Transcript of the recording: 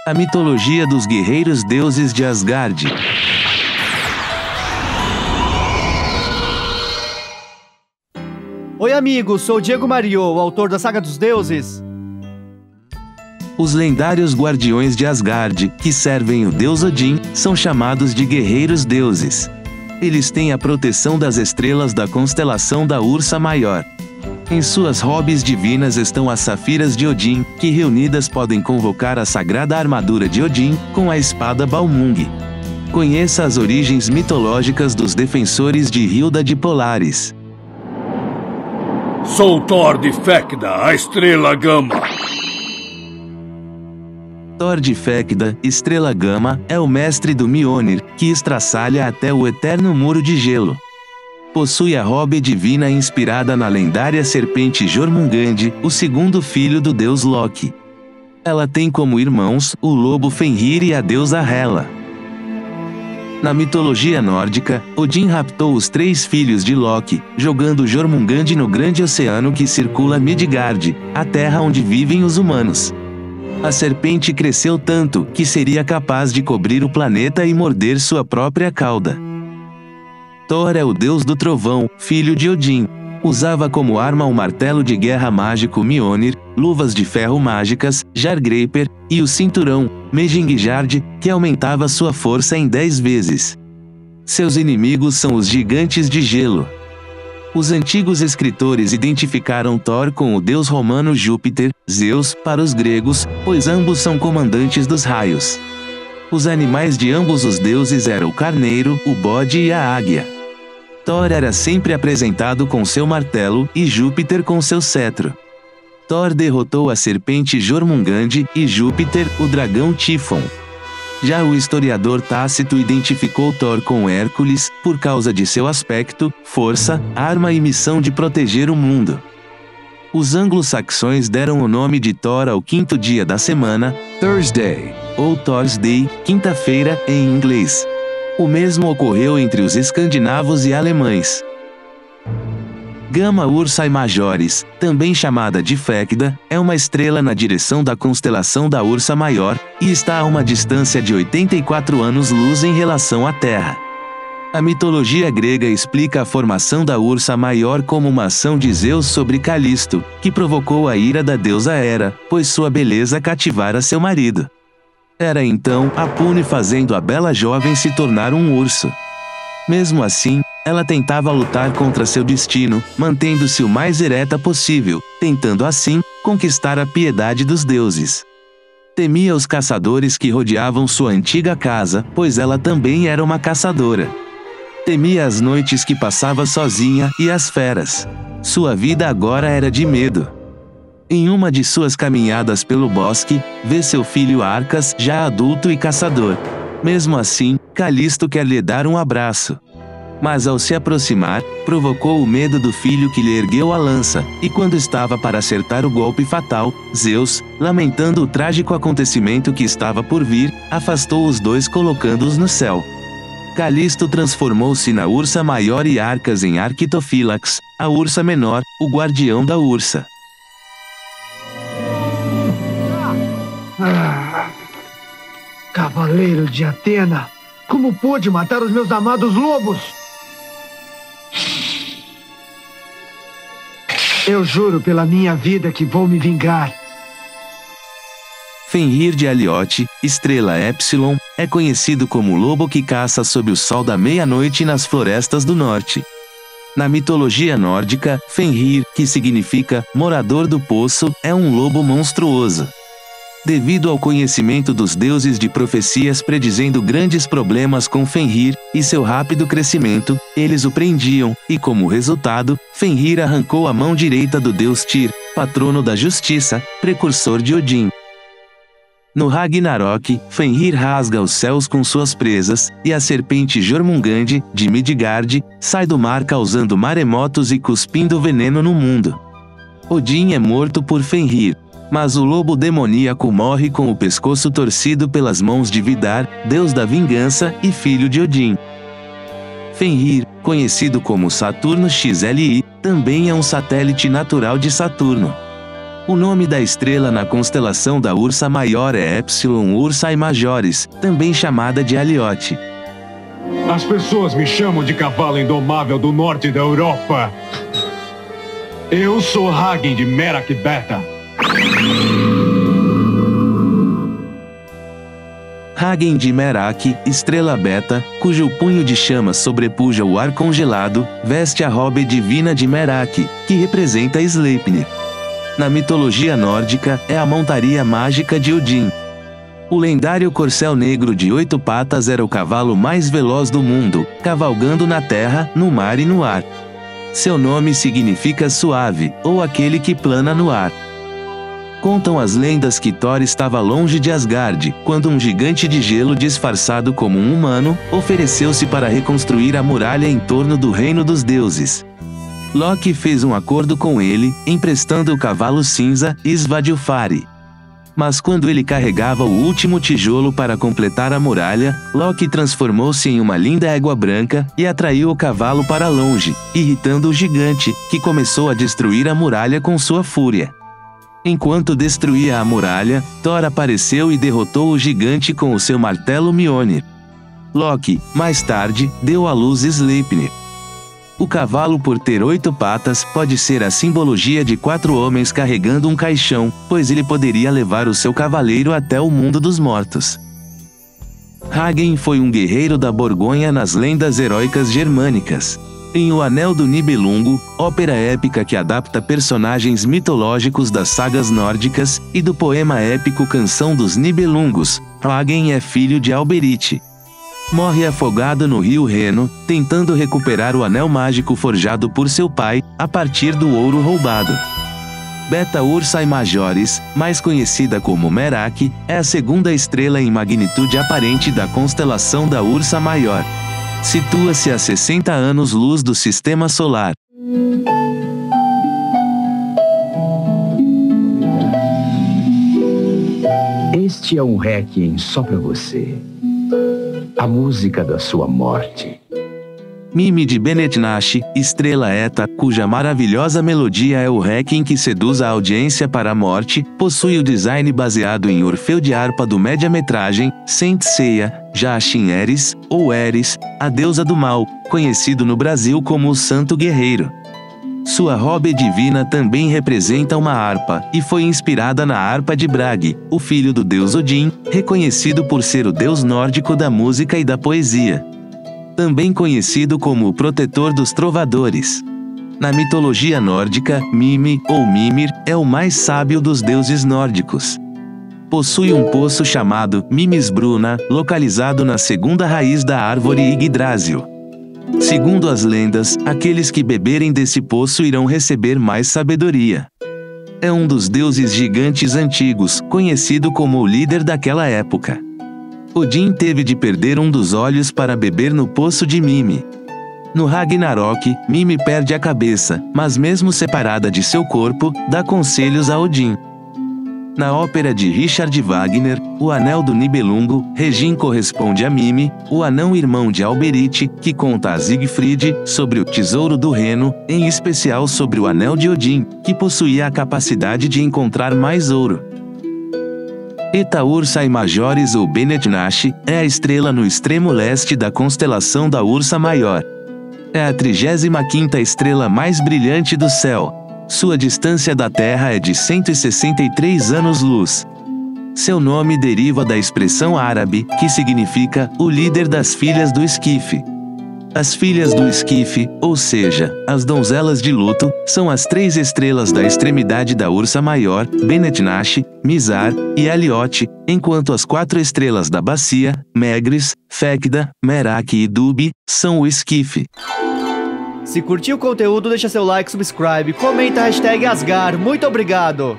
A mitologia dos guerreiros deuses de Asgard. Oi amigos, sou Diego Mario, o autor da Saga dos Deuses. Os lendários guardiões de Asgard, que servem o deus Odin, são chamados de guerreiros deuses. Eles têm a proteção das estrelas da constelação da Ursa Maior. Em suas robes divinas estão as safiras de Odin, que reunidas podem convocar a sagrada armadura de Odin, com a espada Balmung. Conheça as origens mitológicas dos defensores de Hilda de Polaris. Sou Thor de Fecda, a estrela Gama. Thor de Fecda, estrela Gama, é o mestre do Mjolnir, que estraçalha até o eterno muro de gelo. Possui a robe divina inspirada na lendária serpente Jormungand, o segundo filho do deus Loki. Ela tem como irmãos o lobo Fenrir e a deusa Hela. Na mitologia nórdica, Odin raptou os 3 filhos de Loki, jogando Jormungand no grande oceano que circula Midgard, a terra onde vivem os humanos. A serpente cresceu tanto que seria capaz de cobrir o planeta e morder sua própria cauda. Thor é o deus do trovão, filho de Odin. Usava como arma o martelo de guerra mágico Mjolnir, luvas de ferro mágicas, Jargreipr, e o cinturão, Mejingard, que aumentava sua força em 10 vezes. Seus inimigos são os gigantes de gelo. Os antigos escritores identificaram Thor com o deus romano Júpiter, Zeus, para os gregos, pois ambos são comandantes dos raios. Os animais de ambos os deuses eram o carneiro, o bode e a águia. Thor era sempre apresentado com seu martelo e Júpiter com seu cetro. Thor derrotou a serpente Jormungand e Júpiter, o dragão Tífon. Já o historiador Tácito identificou Thor com Hércules, por causa de seu aspecto, força, arma e missão de proteger o mundo. Os anglo-saxões deram o nome de Thor ao 5º dia da semana, Thursday, ou Thorsday, quinta-feira, em inglês. O mesmo ocorreu entre os escandinavos e alemães. Gama Ursae Majoris, também chamada de Fecda, é uma estrela na direção da constelação da Ursa Maior, e está a uma distância de 84 anos-luz em relação à Terra. A mitologia grega explica a formação da Ursa Maior como uma ação de Zeus sobre Calisto, que provocou a ira da deusa Hera, pois sua beleza cativara seu marido. Hera então a pune fazendo a bela jovem se tornar um urso. Mesmo assim, ela tentava lutar contra seu destino, mantendo-se o mais ereta possível, tentando assim, conquistar a piedade dos deuses. Temia os caçadores que rodeavam sua antiga casa, pois ela também era uma caçadora. Temia as noites que passava sozinha e as feras. Sua vida agora era de medo. Em uma de suas caminhadas pelo bosque, vê seu filho Arcas, já adulto e caçador. Mesmo assim, Calisto quer lhe dar um abraço. Mas ao se aproximar, provocou o medo do filho que lhe ergueu a lança, e quando estava para acertar o golpe fatal, Zeus, lamentando o trágico acontecimento que estava por vir, afastou os dois colocando-os no céu. Calisto transformou-se na Ursa Maior e Arcas em Arquitofílax, a Ursa Menor, o guardião da Ursa. Cavaleiro de Atena, como pôde matar os meus amados lobos? Eu juro pela minha vida que vou me vingar. Fenrir de Aliote, estrela Épsilon, é conhecido como o lobo que caça sob o sol da meia-noite nas florestas do norte. Na mitologia nórdica, Fenrir, que significa morador do poço, é um lobo monstruoso. Devido ao conhecimento dos deuses de profecias predizendo grandes problemas com Fenrir, e seu rápido crescimento, eles o prendiam, e como resultado, Fenrir arrancou a mão direita do deus Tyr, patrono da justiça, precursor de Odin. No Ragnarok, Fenrir rasga os céus com suas presas, e a serpente Jormungand, de Midgard, sai do mar causando maremotos e cuspindo veneno no mundo. Odin é morto por Fenrir. Mas o lobo demoníaco morre com o pescoço torcido pelas mãos de Vidar, deus da vingança e filho de Odin. Fenrir, conhecido como Saturno XLI, também é um satélite natural de Saturno. O nome da estrela na constelação da Ursa Maior é Epsilon Ursae Majoris, também chamada de Aliote. As pessoas me chamam de cavalo indomável do norte da Europa. Eu sou Hagen de Merak Beta. Hagen de Merak, estrela beta, cujo punho de chamas sobrepuja o ar congelado, veste a robe divina de Merak, que representa Sleipnir. Na mitologia nórdica, é a montaria mágica de Odin. O lendário corcel negro de 8 patas era o cavalo mais veloz do mundo, cavalgando na terra, no mar e no ar. Seu nome significa suave, ou aquele que plana no ar. Contam as lendas que Thor estava longe de Asgard, quando um gigante de gelo disfarçado como um humano, ofereceu-se para reconstruir a muralha em torno do reino dos deuses. Loki fez um acordo com ele, emprestando o cavalo cinza, Svadilfari. Mas quando ele carregava o último tijolo para completar a muralha, Loki transformou-se em uma linda égua branca e atraiu o cavalo para longe, irritando o gigante, que começou a destruir a muralha com sua fúria. Enquanto destruía a muralha, Thor apareceu e derrotou o gigante com o seu martelo Mjolnir. Loki, mais tarde, deu à luz Sleipnir. O cavalo, por ter 8 patas, pode ser a simbologia de 4 homens carregando um caixão, pois ele poderia levar o seu cavaleiro até o mundo dos mortos. Hagen foi um guerreiro da Borgonha nas lendas heróicas germânicas. Em O Anel do Nibelungo, ópera épica que adapta personagens mitológicos das sagas nórdicas, e do poema épico Canção dos Nibelungos, Hagen é filho de Alberich. Morre afogado no rio Reno, tentando recuperar o anel mágico forjado por seu pai, a partir do ouro roubado. Beta Ursae Majoris, mais conhecida como Merak, é a segunda estrela em magnitude aparente da constelação da Ursa Maior. Situa-se a 60 anos-luz do Sistema Solar. Este é um requiem só para você. A música da sua morte. Mimi de Benetnash, estrela Eta, cuja maravilhosa melodia é o requiem que seduz a audiência para a morte, possui o design baseado em Orfeu de harpa do média-metragem Saint Seiya, Jashin Eris, ou Eris, a deusa do mal, conhecido no Brasil como o Santo Guerreiro. Sua robe divina também representa uma harpa, e foi inspirada na harpa de Bragi, o filho do deus Odin, reconhecido por ser o deus nórdico da música e da poesia. Também conhecido como o protetor dos trovadores. Na mitologia nórdica, Mimi, ou Mimir, é o mais sábio dos deuses nórdicos. Possui um poço chamado Mimisbruna, localizado na segunda raiz da árvore Yggdrasil. Segundo as lendas, aqueles que beberem desse poço irão receber mais sabedoria. É um dos deuses gigantes antigos, conhecido como o líder daquela época. Odin teve de perder um dos olhos para beber no poço de Mimi. No Ragnarok, Mimi perde a cabeça, mas mesmo separada de seu corpo, dá conselhos a Odin. Na ópera de Richard Wagner, O Anel do Nibelungo, Regin corresponde a Mimi, o anão-irmão de Alberich, que conta a Siegfried sobre o tesouro do Reno, em especial sobre o Anel de Odin, que possuía a capacidade de encontrar mais ouro. Eta Ursae Majoris ou Benetnash, é a estrela no extremo leste da constelação da Ursa Maior. É a 35ª estrela mais brilhante do céu. Sua distância da Terra é de 163 anos-luz. Seu nome deriva da expressão árabe, que significa o líder das filhas do esquife. As filhas do esquife, ou seja, as donzelas de luto, são as 3 estrelas da extremidade da Ursa Maior, Benetnash, Mizar e Aliote, enquanto as 4 estrelas da bacia, Megris, Fecda, Merak e Dubi, são o esquife. Se curtiu o conteúdo, deixa seu like, subscribe, comenta a hashtag Asgar. Muito obrigado!